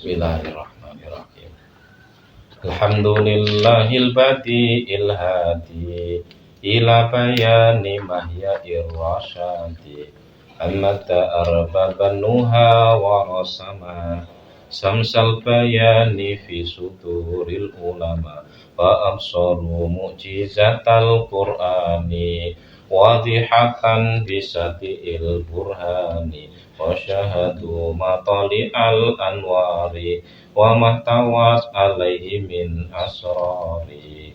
Bismillahirrahmanirrahim. Alhamdulillahil badi'il hadi ila bayani mahya'ir rasyadi amata arbaban nuha wa rasama samsal bayani fi suduril ulama wa absaru mu'jizatal qur'ani wadihatan bisati'il burhani wa syahadu matali'al anwari wa mahtawat alaihi min asrari.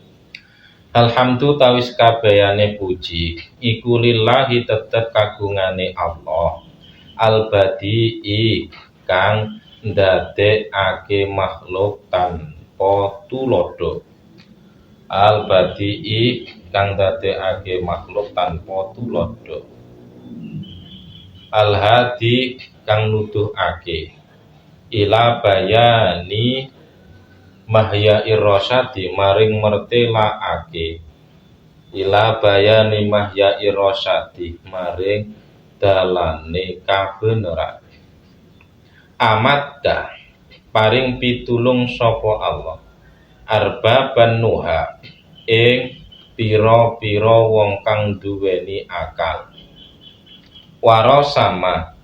Alhamdu tawis kabehane puji iku lillahi tetep kagungane Allah al-badi'i kang ndadekake makhluk tanpa tulodo. Al-badi'i kang ndadekake makhluk tanpa tulodo. Al-hadi kang nuduhake ila bayani mahya'ir rasyadi maring mertelaake ila bayani mahya'ir rasyadi maring dalane kabeneran. Amadda paring pitulung sapa Allah arbaban nuha ing pira-pira wong kang duweni akal warasama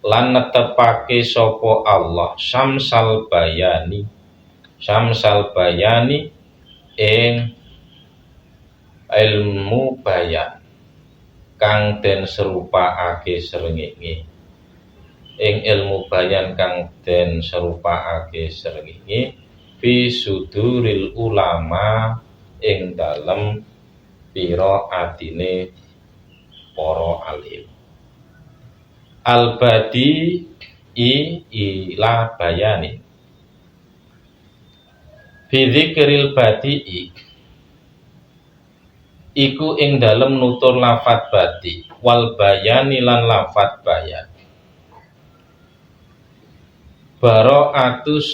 lan netepake sapa Allah samsal bayani ing ilmu bayan kang den serupakake srengenge ing ilmu bayan kang den serupakake srengenge fi suduril ulama ing dalem pira atine para alim. Al-badi'i ila bayani fi dzikril badi'i iku ing dalem nutur lafat badi wal bayani lan lafat bayan. Bara'atul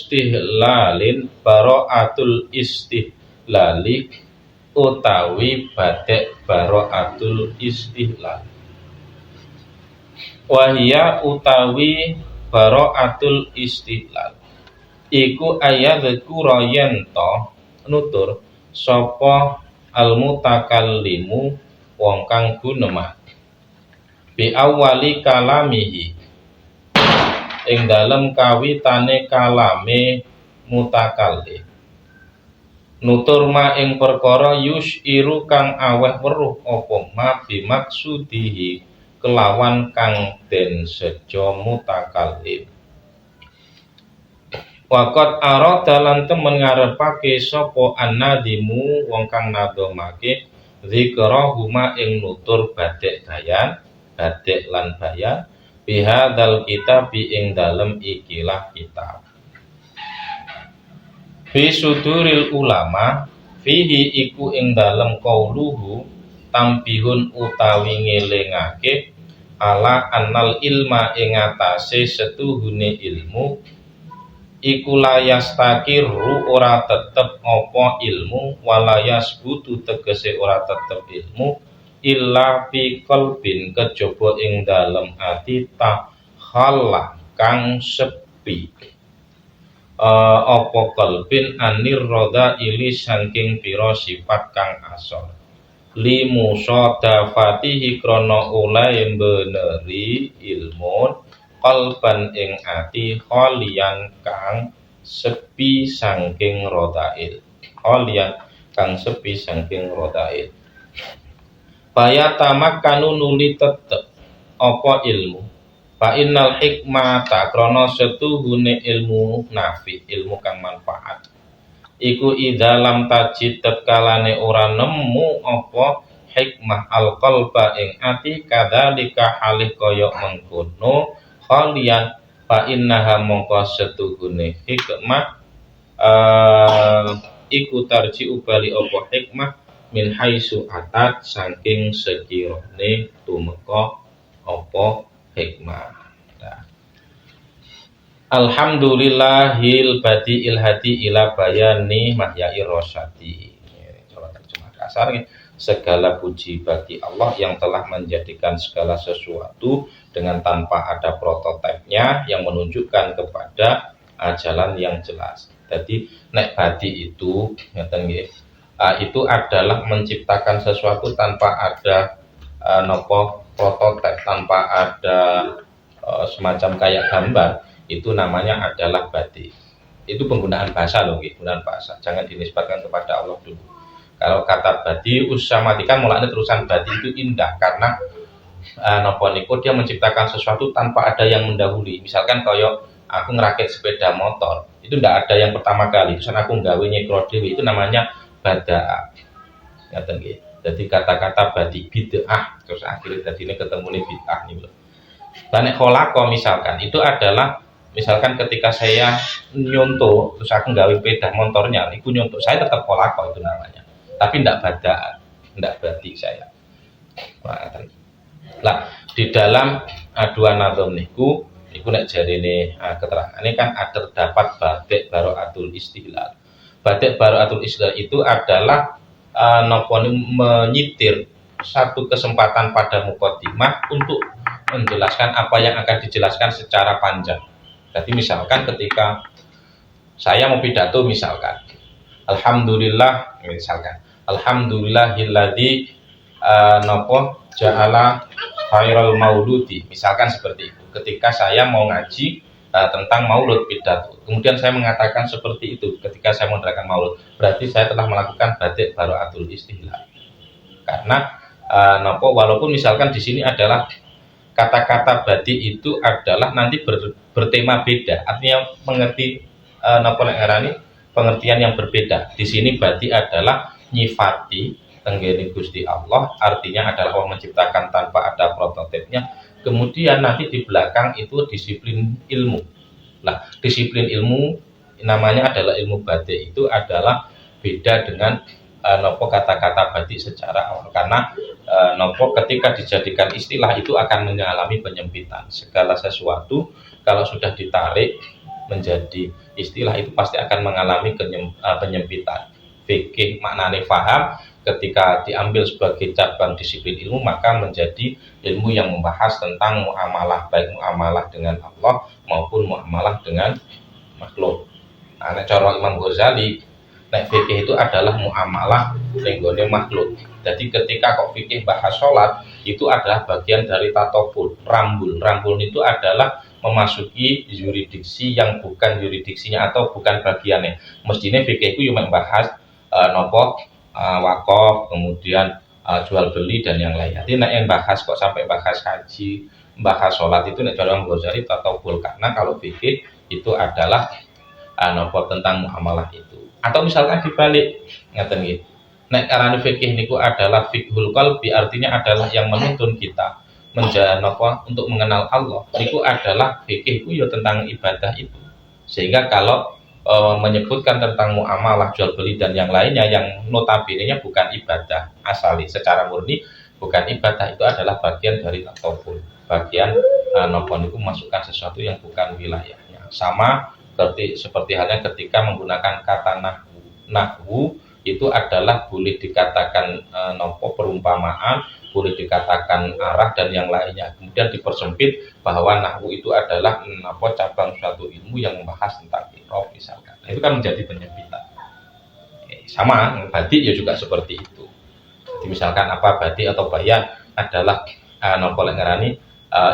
istihlali utawi badek bara'atul istihlal. Wahia utawi bara'atul istihlal iku ayadzkura yento nutur sapa al-mutakallimu wong kang gunemah bi awali kalamihi ing dalem kawitane kalame mutakallim nutur ma ing perkara yusyiru kang aweh weruh apa ma bimaksudihi kelawan kang den sejo mutakallim. Waqat arada lan temen ngarepake sapa annadimu wong kang nadomake zikrahuma ing nutur badek bayan badek lan bayan bihadzal kitab ing dalem ikilah kitab. Fi suduril ulama fihi iku ing dalem qauluhu tampihun utawi ngelingake ala annal ilma ing atase setuhune ilmu iku layas takiru ora tetep apa ilmu walayas butu tegese ora tetep ilmu illa fi qalbin kejaba ing dalem ati takhalla kang sepi apa qalbin anir roda ili saking pira sifat kang asor limusadafatihi krana oleh beneri ilmun qalban ing ati kholian kang sepi saking rodail bayatamakkanu nuli tetep apa ilmu fa innal hikmata krana setuhune ilmu nafi ilmu kang manfaat iku idalam tajid tetkalane ora nemu apa hikmah al-qalba ing ati kadzalika halih kaya mengkono khalian fa innaha mongko setuhune hikmah iku tarji ubali apa hikmah min haitsu atat saking sekirane tumeka apa hikmah. Alhamdulillahil badi'il hadi ila bayani mahya'ir rasyadi. Coba terjemah kasar. segala puji bagi Allah yang telah menjadikan segala sesuatu dengan tanpa ada prototipenya yang menunjukkan kepada jalan yang jelas. Jadi nek badi itu ngeten nggih, itu adalah menciptakan sesuatu tanpa ada nopo prototip, tanpa ada semacam kayak gambar, itu namanya adalah badi. Itu penggunaan bahasa loh, penggunaan bahasa. Jangan dinisbatkan kepada Allah dulu. Kalau kata badi usamatikan mulanya terusan badi itu indah karena nopo niku dia menciptakan sesuatu tanpa ada yang mendahului. Misalkan koyo aku ngerakit sepeda motor, itu tidak ada yang pertama kali. Terus aku nggawe nyekro dhewe, itu namanya badaa. Ngaten nggih. Jadi kata-kata badi bid'ah terus akhirnya tadi ini ketemu nih bid'ah nih loh. Banek kholako misalkan itu adalah misalkan ketika saya nyontoh terus aku nggawe sepeda motornya, itu nyontoh saya tetap kholako itu namanya. Tapi tidak badaan, tidak badi saya. Nah, di dalam aduan nazam niku nek jarine keterangan ini kan terdapat batik baraatul istihlal. Batik baraatul istihlal itu adalah menyitir satu kesempatan pada muqaddimah untuk menjelaskan apa yang akan dijelaskan secara panjang. Jadi misalkan ketika saya mau pidato misalkan, alhamdulillah misalkan, alhamdulillahilladzi ja'ala khairal mauludi, misalkan seperti itu. Ketika saya mau ngaji tentang maulud pidato, kemudian saya mengatakan seperti itu ketika saya menerangkan maulud, berarti saya telah melakukan batik baraatul istihlal. Karena walaupun misalkan di sini adalah kata-kata badi itu adalah nanti bertema beda, artinya mengerti pengertian yang berbeda. Di sini badi adalah nyifati tenggene Gusti Allah, artinya adalah Allah menciptakan tanpa ada prototipnya. Kemudian nanti di belakang itu disiplin ilmu. Nah, disiplin ilmu namanya adalah ilmu badi, itu adalah beda dengan kata-kata badi secara awal, karena ketika dijadikan istilah itu akan mengalami penyempitan. Segala sesuatu kalau sudah ditarik menjadi istilah itu pasti akan mengalami penyempitan. Fikih maknane faham, ketika diambil sebagai cabang disiplin ilmu maka menjadi ilmu yang membahas tentang muamalah, baik muamalah dengan Allah maupun muamalah dengan makhluk. Nah, cara Imam Ghazali, nek fikih itu adalah muamalah lenggone makhluk. Jadi ketika kok fikih bahas sholat, itu adalah bagian dari tatobul, rambul. Rambul itu adalah memasuki yuridiksi yang bukan yuridiksinya atau bukan bagiannya. Mestinya fikih itu cuma bahas wakaf, kemudian jual beli dan yang lain. Jadi nek yang bahas kok sampai bahas haji, bahas sholat itu nek cara Imam Ghazali tatobul, karena kalau fikih itu adalah tentang muamalah itu. Atau misalkan dibalik, ngaten nggih. Nek arane fikih niku adalah fiqhul qalbi, artinya adalah yang menuntun kita untuk mengenal Allah. Niku adalah fikih itu ya tentang ibadah itu. Sehingga kalau menyebutkan tentang muamalah, jual beli dan yang lainnya yang notabene-nya bukan ibadah asali secara murni, bukan ibadah, itu adalah bagian dari tatawul. Bagian niku masukkan sesuatu yang bukan wilayahnya. Sama seperti halnya ketika menggunakan kata nahwu. Nahwu itu adalah boleh dikatakan perumpamaan, boleh dikatakan arah dan yang lainnya. Kemudian dipersempit bahwa nahwu itu adalah cabang suatu ilmu yang membahas tentang i'rab misalkan. Nah, itu kan menjadi penyempitan. Sama badi ya juga seperti itu. Jadi misalkan badi atau bayan adalah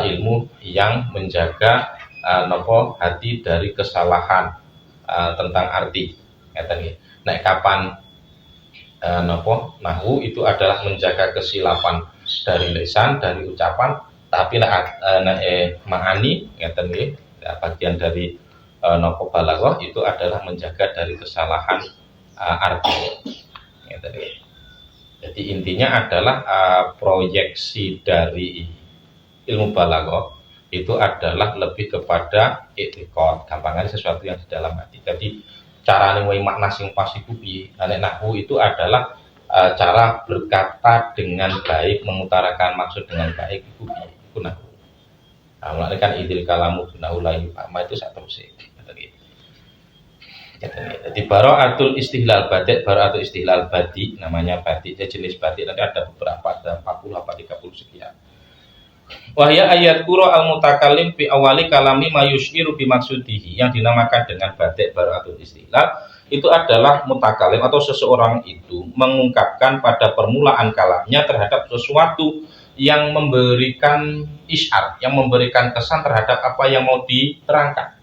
ilmu yang menjaga hati dari kesalahan tentang arti. Nek kapan nahwu itu adalah menjaga kesilapan dari lisan, dari ucapan, tapi ma'ani ngeten nggih, bagian dari balaghah itu adalah menjaga dari kesalahan arti. Ngeten nggih. Jadi intinya adalah proyeksi dari ilmu balaghah itu adalah lebih kepada i'tiqad, gampangannya sesuatu yang di dalam hati. Jadi cara nilai makna sing pas iku piye? Nahwu itu adalah cara berkata dengan baik, mengutarakan maksud dengan baik itu piye? Iku nahwu. Mulane kan idil kalamu naulai ma itu satu sih. Jadi bara'atul istihlal batik, bara'atul istihlal batik, namanya batik, jenis batik nanti ada beberapa, ada 40 apa 30 sekian. Wahya ayat kuro al mutakallim fi awali kalami mayushiru bimaksudihi, yang dinamakan dengan batik bara'atul istihlal itu adalah mutakalim atau seseorang itu mengungkapkan pada permulaan kalamnya terhadap sesuatu yang memberikan isyar, yang memberikan kesan terhadap apa yang mau diterangkan.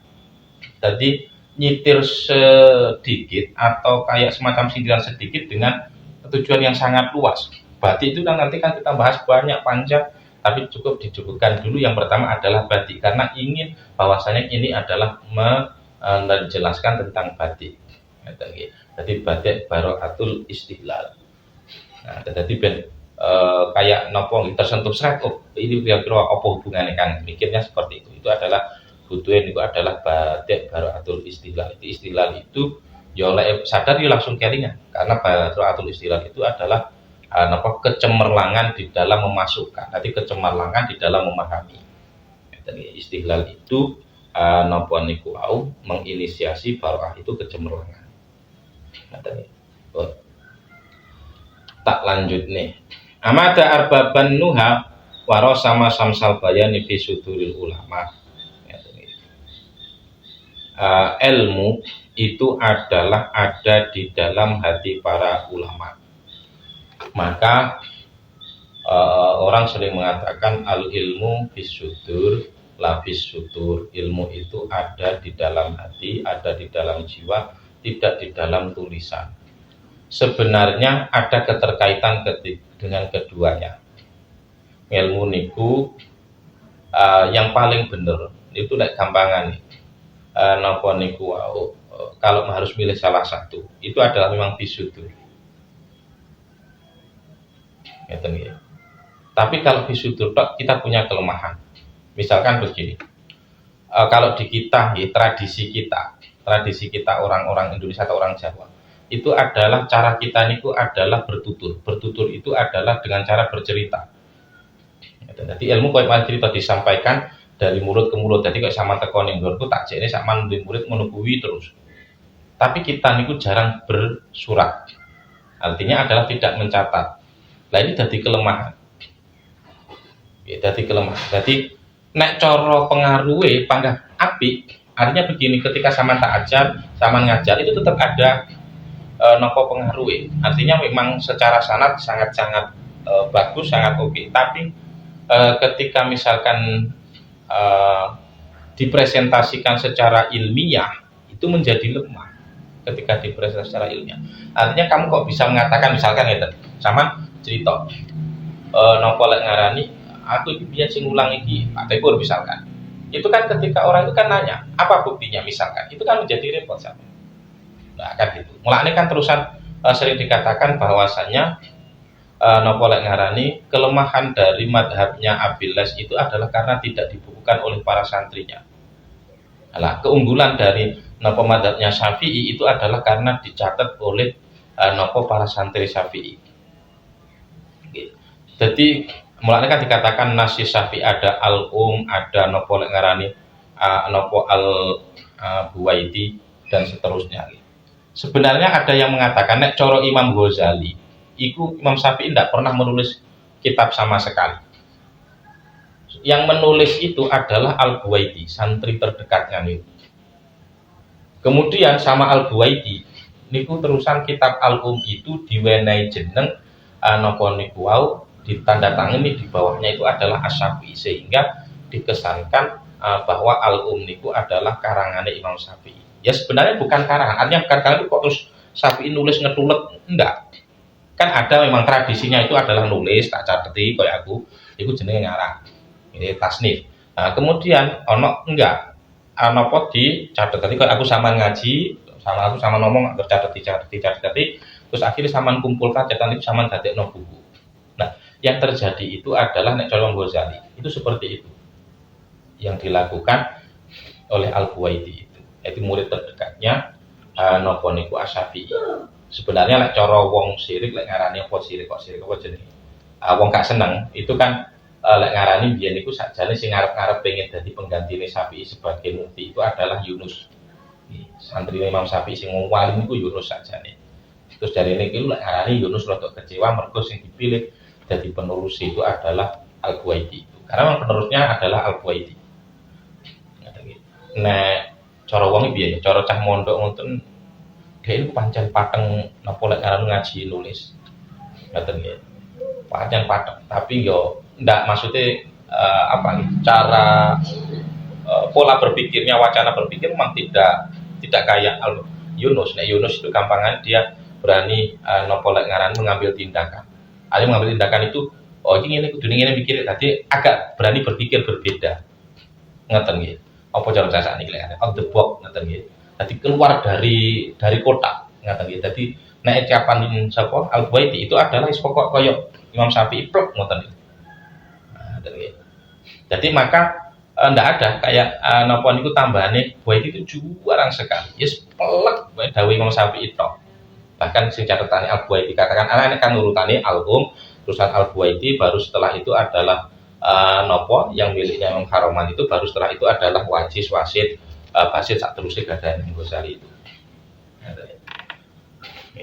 Jadi nyitir sedikit atau kayak semacam sindiran sedikit dengan tujuan yang sangat luas. Batik itu kan nanti kan kita bahas banyak panjang, tapi cukup disebutkan dulu yang pertama adalah batik karena ingin bahwasanya ini adalah menjelaskan tentang batik. Jadi batik bara'atul istihlal. Nah, jadi ben kayak nopo tersentuh seret, oh ini kira-kira apa hubungannya kan, mikirnya seperti itu. Itu adalah butuhin, itu adalah batik bara'atul istihlal. Itu istihlal itu ya oleh sadar ya langsung kelingan, karena bara'atul istihlal itu adalah kecemerlangan di dalam memasukkan, nanti kecemerlangan di dalam memahami. Jadi istihlal itu napa niku au menginisiasi barokah itu kecemerlangan. Tak lanjut nih. Amada arbaban nuha waro sama samsal bayani fi suduril ulama. Ilmu itu adalah ada di dalam hati para ulama. Maka orang sering mengatakan al ilmu bisudur la bisudur. Ilmu itu ada di dalam hati, ada di dalam jiwa, tidak di dalam tulisan. Sebenarnya ada keterkaitan dengan keduanya. Ilmu niku yang paling bener itu lek gampangan napa niku kalau harus milih salah satu itu adalah memang bisudur. Ya. Tapi kalau bisudur kita punya kelemahan. Misalkan begini. Kalau di kita, tradisi kita orang-orang Indonesia atau orang Jawa, itu adalah cara kita niku adalah bertutur. Bertutur itu adalah dengan cara bercerita. Jadi ilmu kok malah cerita disampaikan dari mulut ke mulut. Jadi kok sama tekon yang nggonku tak jekne sak murid menungguwi terus. Tapi kita niku jarang bersurat. Artinya adalah tidak mencatat. Nah ini jadi kelemahan. Ya, jadi kelemahan. Jadi nek cara pengaruhe panggah apik. Artinya begini, ketika sama tak ajar, sama ngajar itu tetap ada nopo pengaruh. Artinya memang secara sanad sangat-sangat bagus, sangat oke. Tapi ketika misalkan dipresentasikan secara ilmiah itu menjadi lemah. Ketika dipresentasikan secara ilmiah, artinya kamu kok bisa mengatakan misalkan ya, sama cerita nopo lek ngarani, aku iki biyen sing ulang iki, Pak Tegur misalkan. Itu kan ketika orang itu kan nanya, apa buktinya misalkan, itu kan menjadi repot sama. Nah kan gitu. Mulane kan terusan sering dikatakan bahwasannya napa lek ngarani kelemahan dari madhabnya Abilas itu adalah karena tidak dibukukan oleh para santrinya. Nah, keunggulan dari napa madhabnya Syafi'i itu adalah karena dicatat oleh napa para santri Syafi'i. Jadi mulane kan dikatakan nasi Syafi'i ada ada napa lek ngarani napa Buwaiti dan seterusnya. Sebenarnya ada yang mengatakan nek coro Imam Ghazali, iku Imam Syafi'i tidak pernah menulis kitab sama sekali. Yang menulis itu adalah Al-Buwaiti, santri terdekatnya nih. Kemudian sama Al-Buwaiti, niku terusan kitab Al-Um itu diwenehi jeneng napa niku wau ditandatangani di bawahnya itu adalah Asy-Syafi'i, sehingga dikesankan bahwa Al-Um niku adalah karangannya Imam Syafi'i. Ya sebenarnya bukan karangan, artinya bukan karangan itu kok terus Syafi'i nulis ngetulet, enggak. Kan ada memang tradisinya itu adalah nulis, tak cateti kayak aku, itu jenenge ngarang. Ini tasnif. Nah, kemudian ono enggak napa dicatet. Tadi kalau aku sama ngaji, sama aku sama ngomong tercatet, terus akhirnya saman kumpulkan catatan itu saman dadekno buku. Nah, yang terjadi itu adalah nek Imam Ghazali itu seperti itu. Yang dilakukan oleh Al-Buwaiti itu. Yaitu murid terdekatnya napa niku Asy-Syafi'i. Sebenarnya lek cara wong sirik lek ngarani apa sirik kok jenenge. Wong gak seneng itu kan lek ngarani biyen niku sakjane sing ngarep-ngarep pengen dadi penggantine Syafi'i sebagai mufti itu adalah Yunus. santri Imam Syafi'i sing wali niku Yunus sajane. Terus dari ini lek ngarani Yunus rada kecewa mergo sing dipilih jadi penerus itu adalah Al-Buwaiti. Karena memang penerusnya adalah Al-Buwaiti. Nek cara wong piye? Cara cah mondok ngoten dhek iku pancen pateng napa lek ngarani ngaji nulis. Ngoten nggih. Pancen pateng, tapi yo ndak maksudnya cara pola berpikirnya, wacana berpikir memang tidak kayak Yunus. Nah, Yunus itu gampangan dia berani nopo lek ngaran mengambil tindakan. Ada mengambil tindakan itu, oh ini kudu ngene mikir, tadi agak berani berpikir berbeda. Ngeten nggih. Apa cara saya sakniki lek out the box ngeten nggih. Tadi keluar dari kotak ngeten nggih. Tadi nek ucapan sapa Al-Buwaiti itu adalah pokok koyo Imam Syafi'i plek ngoten nggih. Ngeten nggih. Jadi maka ndak ada kayak napa niku tambahane Buwaiti itu jarang sekali. Yes pelek wae dawuh Imam Syafi'i tok. Bahkan sing catatane Al-Buwaiti katakan ana kan urutane Al-Um, terusan Al-Buwaiti baru setelah itu adalah nopo yang miliknya Imam Haroman itu baru setelah itu adalah Wajis, Wasid, Basit sak terusé gadane Imam Ghazali itu.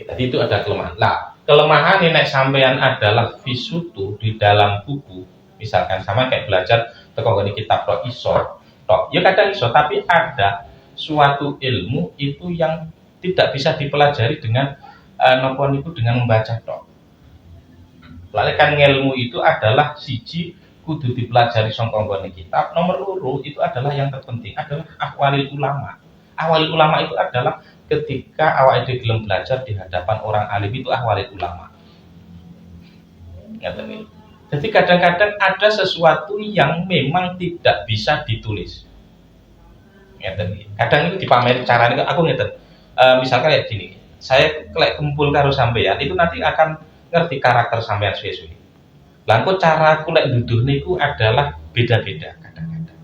Tadi itu ada kelemahan. Nah, kelemahan nek sampean adalah visutu di dalam buku, misalkan sama kayak belajar teko ngene kitab tok iso, tok. Ya kadang iso, tapi ada suatu ilmu itu yang tidak bisa dipelajari dengan nopo niku dengan membaca tok. Lalu kan ilmu itu adalah siji kudu dipelajari sangka nggone kitab. Nomor loro itu adalah yang terpenting adalah ahwalil ulama. Ahwalil ulama itu adalah ketika awak dhewe gelem belajar di hadapan orang alim itu ahwalil ulama. Ngaten. Jadi kadang-kadang ada sesuatu yang memang tidak bisa ditulis. Ngeten. Kadang itu dipameri carane aku ngeten. Misalkan kayak gini, saya kelek kumpul karo sampean itu nanti akan ngerti karakter sampean suwe-suwe. Lah kok cara aku lek nduduh niku adalah beda-beda kadang-kadang.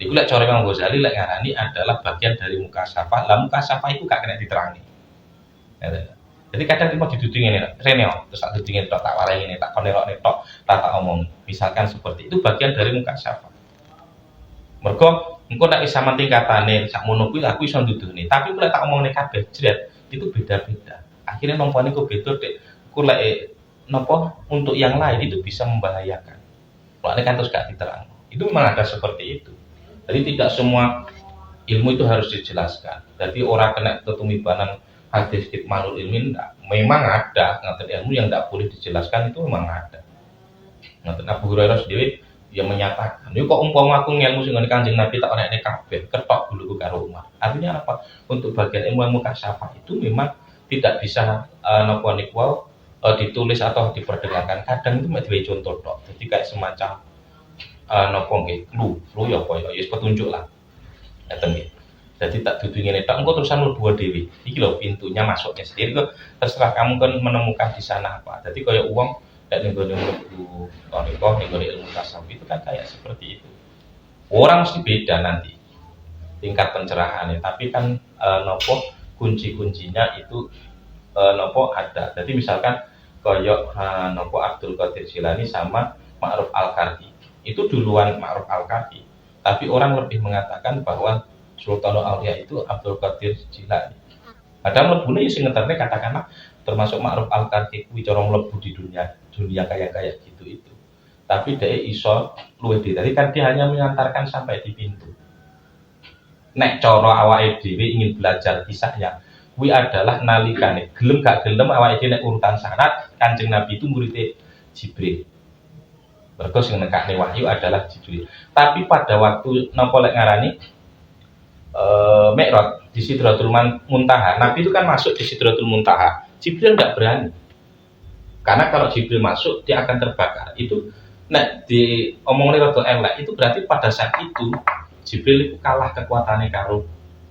Iku lek cara Imam Ghazali lek ngarani adalah bagian dari mukasyafah. Lah mukasyafah iku gak kena diterangi. Jadi kadang kita mau diduduh ngene, rene terus tak duduh ngene tok tak warai ngene, tak konerokne tok, tak omong. Misalkan seperti itu bagian dari mukasyafah. Mergo engko nek wis sampean tingkatane sakmono kuwi aku iso nduduhne, tapi lek tak omongne kabeh jret itu beda-beda. Akhirnya nompone kok beda dek. Ku lek napa untuk yang lain itu bisa membahayakan. Kalau kan terus gak diterang. Itu memang ada seperti itu. Jadi tidak semua ilmu itu harus dijelaskan. Jadi orang kena tetumibanan hadis ikmalul ilmi enggak. Memang ada ngaten ilmu yang enggak boleh dijelaskan itu memang ada. Ngaten Abu Hurairah sendiri yang menyatakan, "Yo kok umpama aku ngelmu sing ngene Kanjeng Nabi tak ora nek kabeh, ketok dulu karo Umar." Artinya apa? Untuk bagian ilmu kasyafah itu memang tidak bisa napa niku ditulis atau diperdengarkan. Kadang itu mek diwe contoh tok. Jadi kayak semacam napa nggih, clue ya apa ya petunjuk lah. Ngeten nggih. Jadi tak dudu ngene tok engko terusan mlebu dhewe. Iki lho pintunya masuknya sendiri kok terserah kamu kan menemukan di sana apa. Jadi kaya uang nek ning gone mlebu thariqah ning gone ilmu tasawuf itu kan kayak seperti itu. Orang mesti beda nanti tingkat pencerahannya, tapi kan napa kunci-kuncinya itu napa ada. Jadi misalkan koyok nopo Abdul Qadir Jilani sama Ma'ruf Al-Kardi itu duluan Ma'ruf Al-Kardi, tapi orang lebih mengatakan bahwa Sultanul Auliya itu Abdul Qadir Jilani. Padahal mlebune sing ngeterne katakanlah termasuk Ma'ruf Al-Kardi kuwi cara mlebu di dunia kayak gitu itu. Tapi dia iso luwih dhewe kan dia hanya mengantarkan sampai di pintu. Nek cara awake dhewe ingin belajar kisahnya kuwi adalah nalikane gelem gak gelem awake dhewe nek urutan sanad Kanjeng Nabi itu murid Jibril. Mergo sing nekakne wahyu adalah Jibril. Tapi pada waktu napa lek ngarani Mi'raj di Sidratul Muntaha, Nabi itu kan masuk di Sidratul Muntaha. Jibril enggak berani. Karena kalau Jibril masuk dia akan terbakar. Itu nek diomongne rada elek itu berarti pada saat itu Jibril itu kalah kekuatannya karo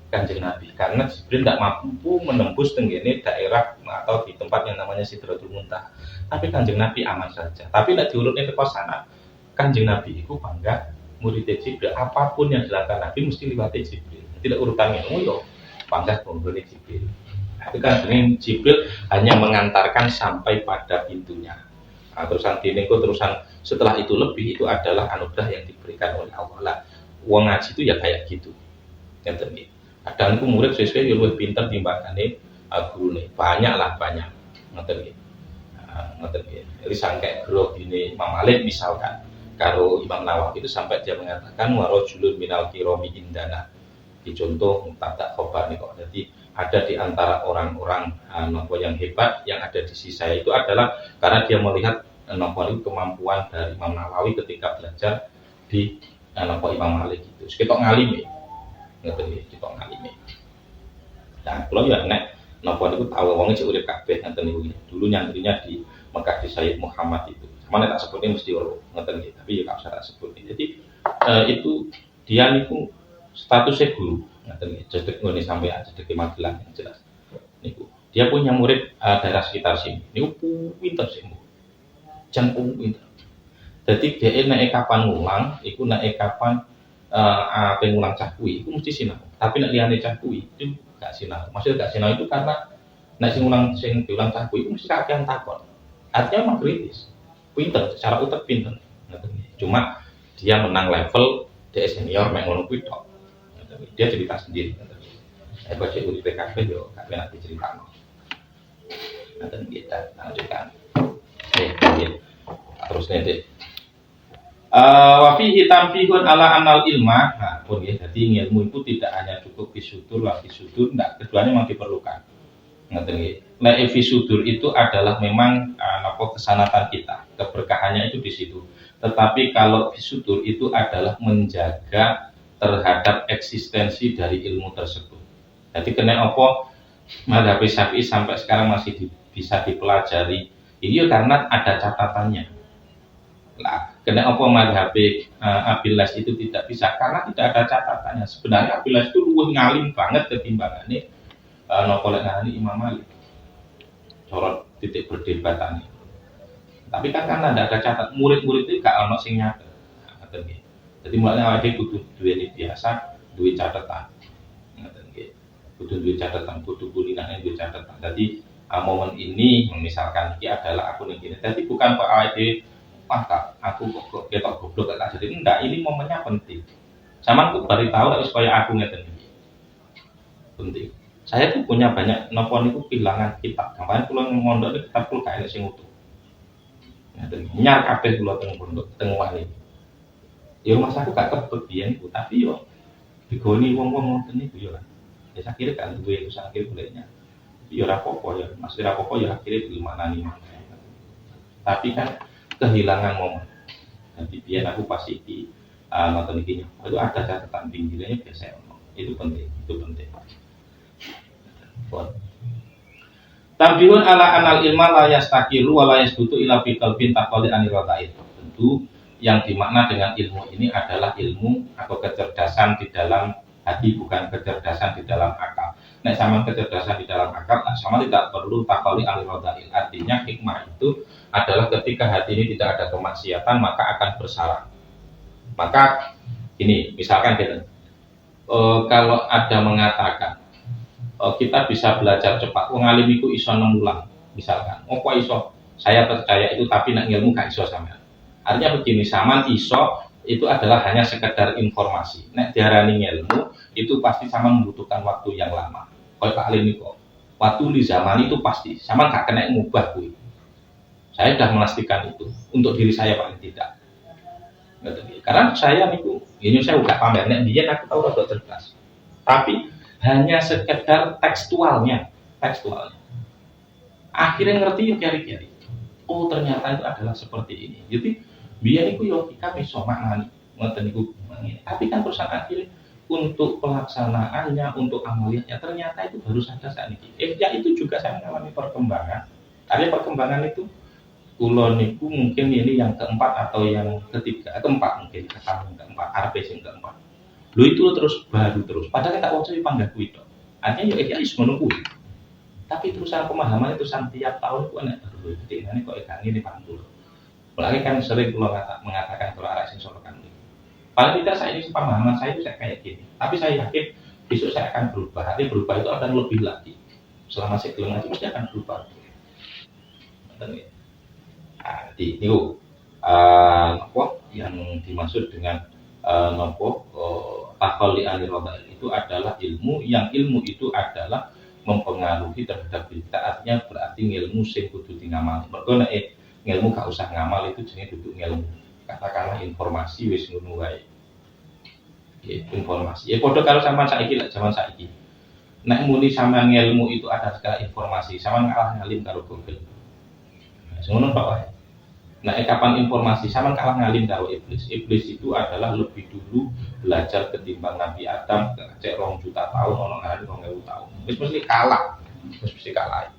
Kanjeng Nabi karena Jibril tidak mampu menembus tenggene daerah atau di tempat yang namanya Sidratul Muntaha. Tapi Kanjeng Nabi aman saja. Tapi nek diurutnya ke sana, Kanjeng Nabi itu bangga murid Jibril. Apapun yang dilakukan Nabi mesti liwati Jibril. Tidak urutannya, yo bangga penggone Jibril. Tapi kan Jibril hanya mengantarkan sampai pada pintunya. Nah, terusan setelah itu lebih itu adalah anugerah yang diberikan oleh Allah. Wong ngaji itu ya kayak gitu. Yang Kadang ku murid sesuai yo luwih pinter timbangane gurune. Banyak ngoten nggih. Ngoten nggih. Jadi sampai grogine Imam Malik misalkan karo Imam Nawawi itu sampai dia mengatakan warajulun minal kirami indana. Di contoh mubtada khobar nih kok. Jadi ada di antara orang-orang nopo yang hebat yang ada di sisi saya itu adalah karena dia melihat nopo itu kemampuan dari Imam Nawawi ketika belajar di nopo Imam Malik itu. Kita ngalimi, ngerti kita ngalimi. Nah, kalau ya nek nopo itu tahu wong cek urip kabeh ngoten niku. Dulu nyantrinya di Mekah di Sayyid Muhammad itu. Sama nek tak sebutnya mesti ora ngoten nggih, tapi ya gak usah tak sebut. Jadi itu dia niku statusnya guru. Cedek ngene sampai cedek Magelang yang jelas. Niku. Dia punya murid daerah sekitar sini. Niku pinter sih. Jan pinter. Jadi dia naik kapan ngulang, iku naik kapan apa ngulang cah kuwi, iku mesti sinau. Tapi nek liyane cah kuwi itu gak sinau. Maksudnya gak sinau itu karena nek sing diulang cah kuwi iku mesti kakean takon. Artinya memang kritis. Pinter, secara utek pinter. Cuma dia menang level dia senior mek ngono kuwi tok. Dia cerita sendiri. Saya baca di PKP yo, kalian nanti cerita. Nanti kita lanjutkan. Terus nanti. Wafi hitam fihun ala anal ilma. Nah, pun ya. Jadi ilmu itu tidak hanya cukup fisudur, fisudur, tidak. Keduanya memang diperlukan. Ngerti? Nah, fisudur itu adalah memang kesanatan kita, keberkahannya itu di situ. Tetapi kalau fisudur itu adalah menjaga terhadap eksistensi dari ilmu tersebut. Jadi kena apa mazhab Syafi'i sampai sekarang masih bisa dipelajari. Ini karena ada catatannya. Nah, kena apa mazhab Abilas itu tidak bisa karena tidak ada catatannya. Sebenarnya Abilas itu luwih ngalim banget ketimbangannya nopolek ngani Imam Malik. Sorot titik perdebatannya. Tapi kan karena tidak ada catat, murid-murid itu gak ono sing nyatet. Jadi mulanya awake kudu duwe biasa, duwe catatan. Ngoten nggih. Kudu duwe catatan, kudu kulinane duwe catatan. Jadi momen ini misalkan iki adalah aku ning kene. Jadi bukan kok awake aku kok ketok goblok tak jadi enggak, ini momennya penting. Sama aku baru tahu supaya aku ngeten iki. Penting. Saya tuh punya banyak nopo niku kehilangan kitab. Gampang kula ngondok kitab kula gak enek sing utuh. Ngeten. Nyar kabeh kula teng pondok, teng wali. Ya rumah aku gak kebet biyen iku, tapi yo digoni wong-wong ngoten niku yo kan. Ya akhirnya kan duwe usaha akhir goleknya. Yo ora apa-apa ya, Mas ora apa-apa ya akhirnya dimanani. Tapi kan kehilangan momen. Jadi biyen aku pas iki nonton iki itu ada catatan pinggirnya biasa ono. Itu penting, itu penting. Tambihun ala anal ilma la yastaqilu wa la yasbutu ila fi qalbin taqali anil wada'id. Tentu yang dimakna dengan ilmu ini adalah ilmu atau kecerdasan di dalam hati, bukan kecerdasan di dalam akal. Nah, sama kecerdasan di dalam akal, sama tidak perlu takoli al-radha'il. Artinya hikmah itu adalah ketika hati ini tidak ada kemaksiatan, maka akan bersarang. Maka ini, misalkan kita, kalau ada mengatakan kita bisa belajar cepat, wong alim iku iso 6 bulan, misalkan. Apa iso? Saya percaya itu, tapi nak ilmu gak iso sampean. Artinya begini, saman iso itu adalah hanya sekedar informasi. Nek diarani ilmu itu pasti sama membutuhkan waktu yang lama. Kalau Pak Alim itu, waktu di zaman itu pasti sama gak kena ngubah kuwi. Saya sudah memastikan itu untuk diri saya paling tidak. Karena saya niku, ini saya udah pamer. Nek dia aku tahu rada cerdas. Tapi hanya sekedar tekstualnya. Akhirnya ngerti yuk kiri-kiri. Oh ternyata itu adalah seperti ini. Jadi biar itu yo kita bisa maknani ngoten niku. Tapi kan perusahaan akhirnya untuk pelaksanaannya, untuk amaliyatnya ternyata itu baru saja saat ini. Ya itu juga saya mengalami perkembangan. Ada perkembangan itu kula niku mungkin ini yang keempat atau yang ketiga, keempat mungkin ketemu keempat, RPC yang keempat. Lo itu terus baru terus. Padahal kita waca panggah kuwi tok. Artinya ya wis ngono kuwi. Tapi terusan pemahaman itu tiap tahun ku ana baru. Jadi ini kok gak ngene pantul. Apalagi kan sering kula mengatakan kalau arah sing solokan ini. Paling tidak saya ini pemahaman saya itu saya kayak gini. Tapi saya yakin besok saya akan berubah. Artinya berubah itu akan lebih lagi. Selama saya gelem ngaji pasti akan berubah. Di niku apa yang dimaksud dengan takoli anil wada'il itu adalah ilmu, yang ilmu itu adalah mempengaruhi terhadap kita, artinya berarti ilmu sing kudu ngamal. Mergo nek ilmu gak usah ngamal itu jenenge duduk ilmu. Katakanlah informasi wis ngono wae. Informasi. Ya padha karo sampean saiki lek zaman saiki. Nek muni sampean ilmu itu ada segala informasi, sampean kalah ngalim karo Google. Ngono tok wae. Nah, kapan informasi sampean kalah ngalim karo iblis. Iblis itu adalah lebih dulu belajar ketimbang Nabi Adam, cek 2 juta tahun ono ngarani 2000 tahun. Wis mesti kalah. Wis mesti kalah.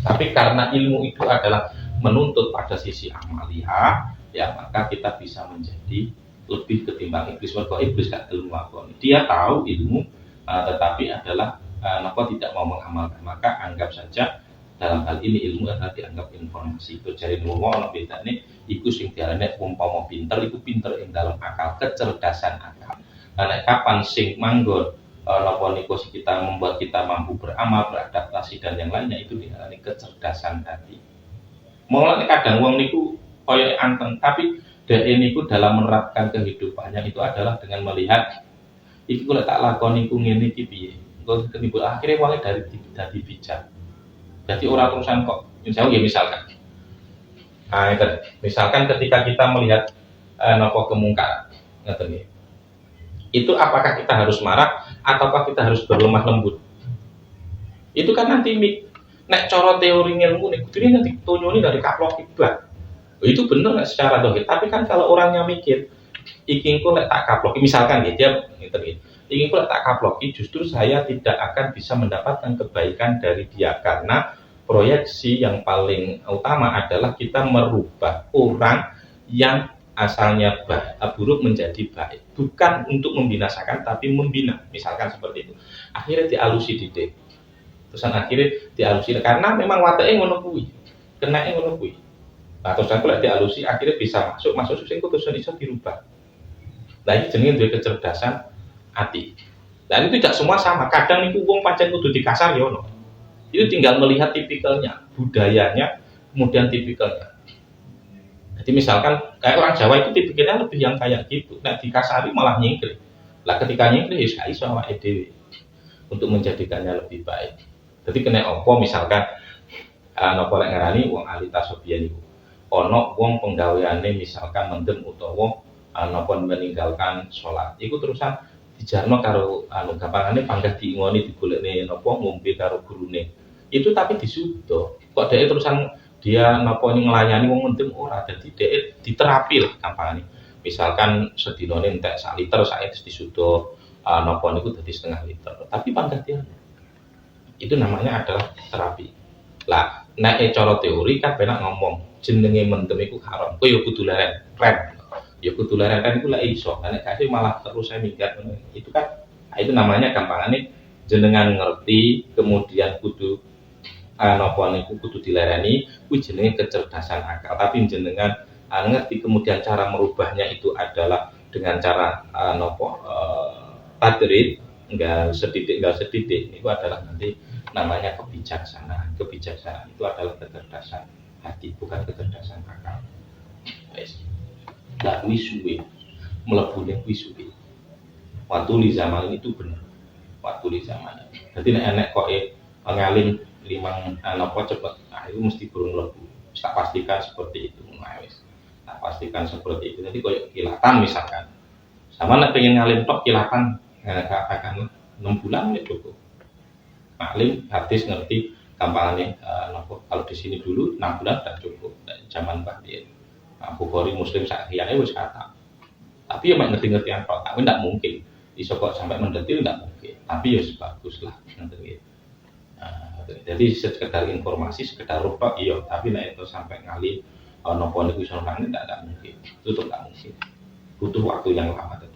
Tapi karena ilmu itu adalah menuntut pada sisi amaliyah, ya maka kita bisa menjadi lebih ketimbang iblis. Mergo iblis gak ilmu lakon. Dia tahu ilmu tetapi adalah tidak mau mengamalkan. Maka anggap saja dalam hal ini ilmu adalah dianggap informasi. Itu jari wong ana bedane iku sing diarani umpama pinter iku pinter ing dalam akal, kecerdasan akal. Karena kapan sing manggon niku kita membuat kita mampu beramal, beradaptasi dan yang lainnya itu diarani kecerdasan hati. Mulane kadang wong niku koyo anteng, tapi dhek niku dalam menerapkan kehidupannya itu adalah dengan melihat iki kok tak lakoni ku ngene iki piye. Engko ketimbul akhirnya wong dari bijak. Jadi orang terusan kok, misalkan ketika kita melihat nopo kemungkaran, itu apakah kita harus marah ataukah kita harus berlemah lembut? Itu kan nanti nek coro teori ilmu nih, ini nanti tunjuknya dari kaplok ibad. Itu benar nggak secara dohir? Tapi kan kalau orangnya mikir, ikinku lek tak kaploki, misalkan dia inginku lek tak kaploki, justru saya tidak akan bisa mendapatkan kebaikan dari dia karena proyeksi yang paling utama adalah kita merubah orang yang asalnya buruk menjadi baik, bukan untuk membinasakan tapi membina, misalkan seperti itu. Akhirnya dialusi didik, terusan akhirnya dialusi karena memang watake ngono kuwi, kenake ngono kuwi. Nah, terus aku lek dialusi akhirnya bisa masuk sing kutusan iso dirubah. Nah, ini jenenge duwe kecerdasan hati. Dan itu tidak semua sama. Kadang niku wong pancen kudu dikasar ya ono. Itu tinggal melihat tipikalnya, budayanya, kemudian tipikalnya. Jadi misalkan kayak orang Jawa itu tipikalnya lebih yang kayak gitu. Nah dikasari malah nyingkir. Lah ketika nyingkir ya iso awake dhewe untuk menjadikannya lebih baik. Jadi kena opo misalkan napa lek ngarani wong ahli tasawuf niku. Ono wong penggaweane misalkan mendem utawa napa meninggalkan sholat. Iku terusan dijarno karo gampangane panggah diingoni digolekne napa ngombe karo gurune. Itu tapi disudo. Kok dhek terusan dia napa nglayani wong mendem ora, dadi dhek diterapi lah gampangane. Misalkan sedinane entek 1 liter saiki disudo napa niku dadi 1/2 liter. Tapi panggah dia. Itu namanya adalah terapi. Lah, nek cara teori kan penak ngomong jenenge mendem iku haram. Kowe yo kudu leren, rem. Ya kudu leren kan iku lek iso. Nek kasih malah terus saya minggat itu kan itu namanya gampangane jenengan ngerti kemudian kudu napa niku kudu dilereni kuwi jenenge kecerdasan akal. Tapi jenengan ngerti kemudian cara merubahnya itu adalah dengan cara tadrid enggak sedikit itu adalah nanti namanya kebijaksanaan. Kebijaksanaan itu adalah kecerdasan hati, bukan kecerdasan akal. Wis. Lah kuwi suwe. Mlebune kuwi suwe. Waktu di zaman itu benar. Waktu di zaman. Dadi nek enek kok ngalim limang napa cepet. Nah, itu mesti burung lebu. Tak pastikan seperti itu. Wis. Tak pastikan seperti itu. Jadi koyo kilatan misalkan. Sama nek pengen ngalim tok kilatan akan 6 bulan ya cukup. Ngalim hadis ngerti gampangane napa kalau di sini dulu 6 bulan sudah cukup. Zaman Mbah Dian. Bukhari Muslim sakiyae wis kata. Tapi ya mek ngerti-ngerti tok, tapi ndak mungkin. Iso kok sampai mendetil ndak mungkin. Tapi ya bagus lah ngerti. Jadi sekedar informasi, sekedar rupa iya, tapi nek itu sampai ngali napa niku iso nang ndak mungkin. Itu tuh ndak mungkin. Butuh waktu yang lama tetap.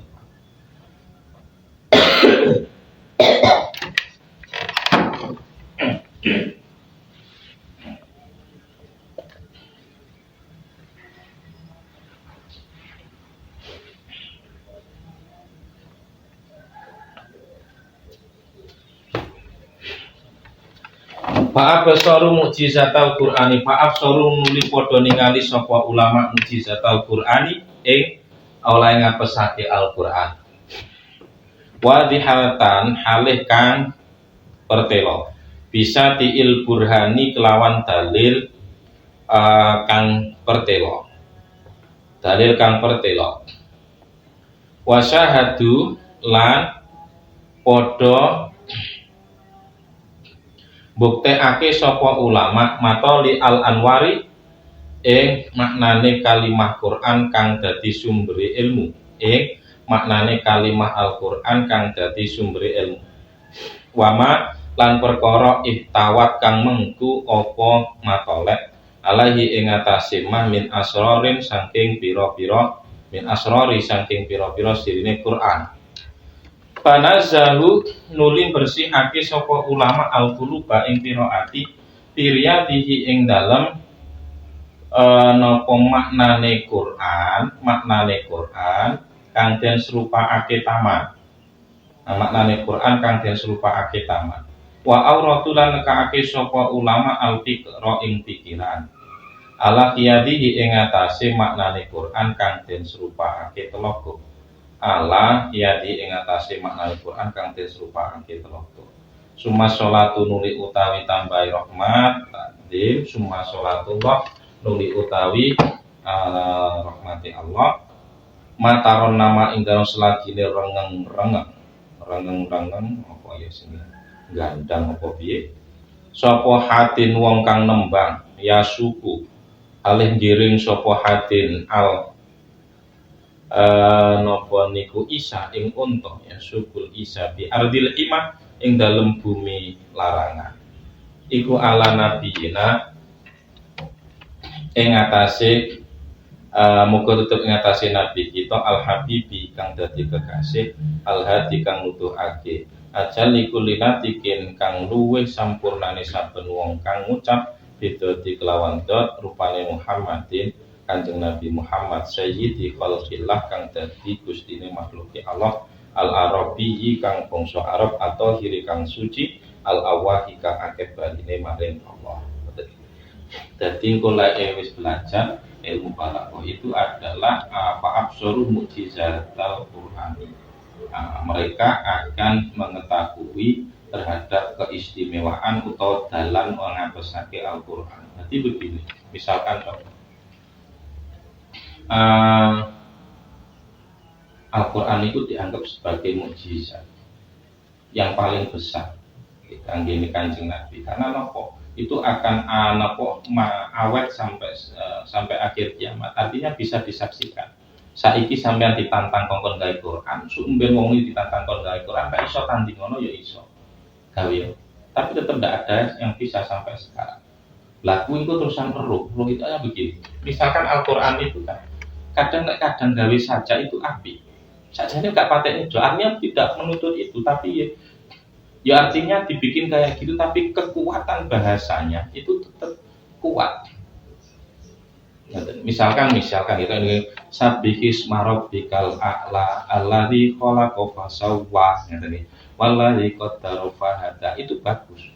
Fa'absaru mukjizatal Qur'ani, fa'absaru nuli padha ningali sapa ulama mukjizatal Qur'ani ing oleh ngapesake Al-Qur'an. Wadihatan halih kang pertelo bisa tiil burhani kelawan dalil kang pertelo wasyahadu lan podo buktekake sapa ulama matoli al anwari maknane kalimah Quran kang dadi sumbere ilmu maknane kalimah Al-Quran kang dadi sumbere ilmu wama lan perkara ihtawat kang mengku apa matolek alaihi ing atase mah min asrorin saking pira-pira sirine Quran panazahu nuli bersihake sapa ulama al-quluba ing pira ati piriyadihi ing dalem napa maknane Quran kang den serupakake taman. Maknane Quran kang den serupakake taman. Wa auratulan nekaake sapa ulama al-fikra ing pikiran. Ala qiyadihi ing atase maknane Quran kang den serupakake telogo. Ala qiyadi ing atase maknane Quran kang den serupakake telogo. Summa sholatu nuli utawi tambahi rahmat takdim summa sholatullah nuli utawi rahmati Allah mataron nama ing dalem selagine rengeng apa ya sini gandang apa piye sapa hatin wong kang nembang ya suku alih giring sapa hatin al napa niku isa ing unta ya sukul isa bi ardil imah ing dalem bumi larangan iku ala nabiyina ing atase muga tetep ing atase nabi kita al habibi kang dadi kekasih al hadi kang nuduhake ajal iku linatikin kang luwih sampurnane saben wong kang ngucap beda di kelawan dot rupane Muhammadin Kanjeng Nabi Muhammad sayyidi khalqillah kang dadi gustine makhluke Allah al arabi kang bangsa Arab atau hiri kang suci al awahi kang akeh baline maring Allah. Jadi kalau wis belajar ilmu balaghah itu adalah absuru mukjizatul Qur'ani. Mereka akan mengetahui terhadap keistimewaan atau dalan ngapesake Al-Qur'an. Jadi begini, misalkan Al-Quran itu dianggap sebagai mukjizat yang paling besar kangge Kanjeng Nabi karena nopo itu akan awet sampai akhir kiamat, artinya bisa disaksikan. Saiki sampean ditantang kongkon gawe Quran, sumben wong iki ditantang kongkon gawe Quran, gak iso tanding ngono ya iso gawe, tapi tetap tidak ada yang bisa sampai sekarang. Laku itu terusan roh itu aja begini. Misalkan Al-Quran itu kan kadang gawe saja itu api. Sajanya gak pateknya artinya tidak menuntut itu, tapi ya artinya dibikin kayak gitu, tapi kekuatan bahasanya itu tetap kuat. Misalkan kita ini sabihis marabbikal a'la alladzi khalaqa fasawwa ngene. Wallazi qaddara fahada itu bagus.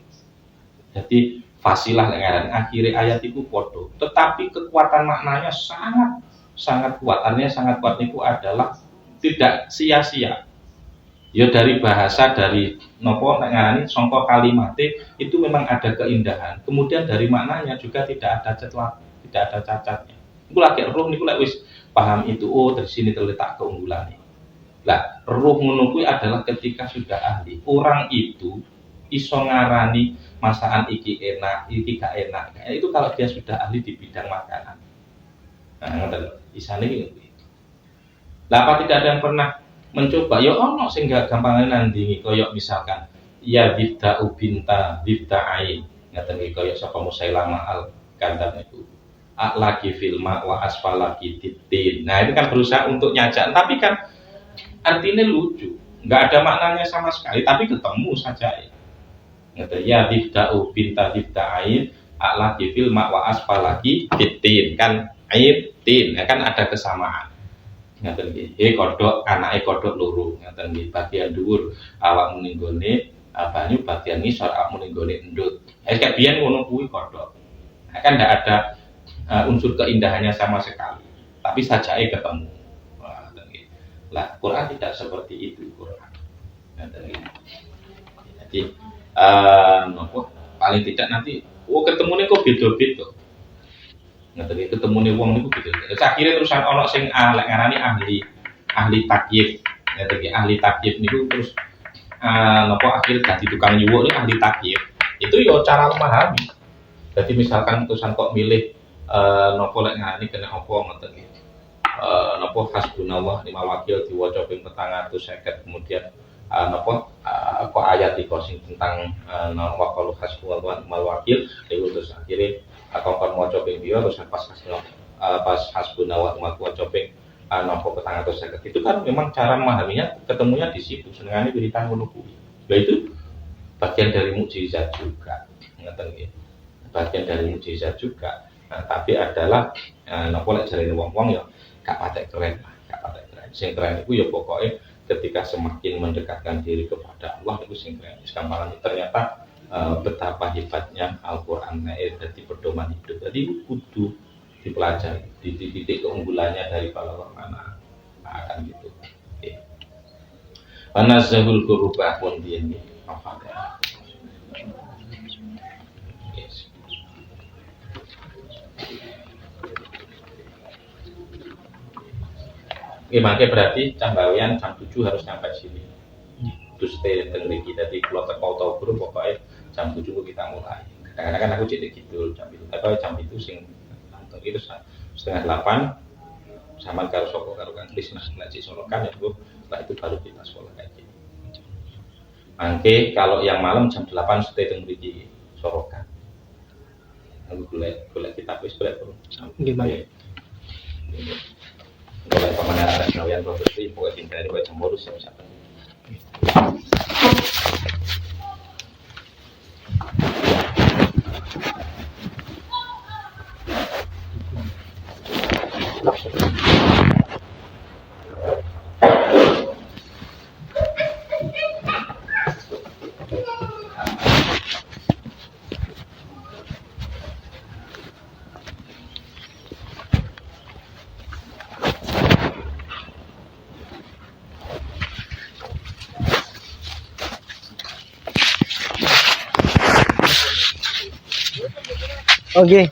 Jadi fasilah dengan akhir ayat itu podo, tetapi kekuatan maknanya sangat kuat. Artinya sangat kuat itu adalah tidak sia-sia. Ya dari bahasa dari nopo ngarani sangka kalimate itu memang ada keindahan. Kemudian dari maknanya juga tidak ada cacatnya. Iku lagi roh niku lek wis paham itu, oh dari sini terletak keunggulannya. Lah, roh ngono kuwi adalah ketika sudah ahli. Orang itu iso ngarani masakan iki enak, iki gak enak. Itu kalau dia sudah ahli di bidang makanan. Nah, ngoten isane iki. Lah apa tidak ada yang pernah mencoba? Ya ono sing gak gampang nandingi kaya misalkan ya bida'u binta bida'ain. Ngaten iki kaya sapa Musailamah al-Kadzdzab itu. Lagi filma wa asfalaki titin. Nah, itu kan berusaha untuk nyajak, tapi kan artinya lucu. Enggak ada maknanya sama sekali, tapi ketemu saja ya. Ngaten ya bida'u binta bida'ain lagi filma wa asfalaki titin. Kan ain tin, kan ada kesamaan. Ngaten nggih, kodhok anake kodhok loro, ngaten nggih, bagian dhuwur awakmu ning gone banyu, bagian ngisor awakmu ning gone endut. Kayak biyen ngono kuwi kodhok. Nah, kan ndak ada unsur keindahannya sama sekali, tapi sajake ketemu. Lah, Quran tidak seperti itu Quran. Jadi nopo paling tidak nanti ketemunya kok beda-beda. Ngerti ketemune wong niku beda. Akhire terusan ana sing lek ngarani ahli takyif. Ngerti ahli takyif niku terus napa akhir dadi tukang nyuwuk ahli takyif. Itu ya cara memahami. Jadi misalkan terusan kok milih napa lek ngarani kena apa ngoten iki. Napa hasbunallah lima wakil diwaca ping 450 kemudian napa kok ayat iki sing tentang waqalu hasbunallah lima wakil itu terus akhirnya atau kon maca ping pira terus pas hasbunallah lima waca ping napa 450 itu kan memang cara memahaminya ketemunya di situ senengane wiritan ngono kuwi. Lah itu bagian dari mukjizat juga. Ngoten nggih. Bagian dari mukjizat juga. Nah, tapi adalah napa lek jarene wong-wong ya gak patek keren lah, gak patek keren. Sing keren itu ya pokoknya ketika semakin mendekatkan diri kepada Allah itu sing keren. Sekarang ternyata betapa hebatnya Al-Qur'an jadi pedoman hidup. Jadi kudu dipelajari, di titik keunggulannya dari para ulama. Akan gitu. Oke. Anazahul qurubah pun ini apa ya? Oke, makanya berarti cambawian jam 7 harus sampai sini. Terus stay teng mriki. Dadi kula teko tau guru pokoknya jam 7 kita mulai. Kadang-kadang aku jadi gitu jam itu. Tapi jam itu sing nonton itu 7:30 sama karo soko karo Kang Krisna ngaji solokan ya Bu. Setelah itu baru kita sekolah kayak gini. Mangke kalau yang malam jam 8 stay teng mriki sorokan. Aku golek kitab wis berat, Bro. Gimana? Kalau pamannya ada kalian produksi, pokoknya tinggal di bawah cemburu siapa. Oke.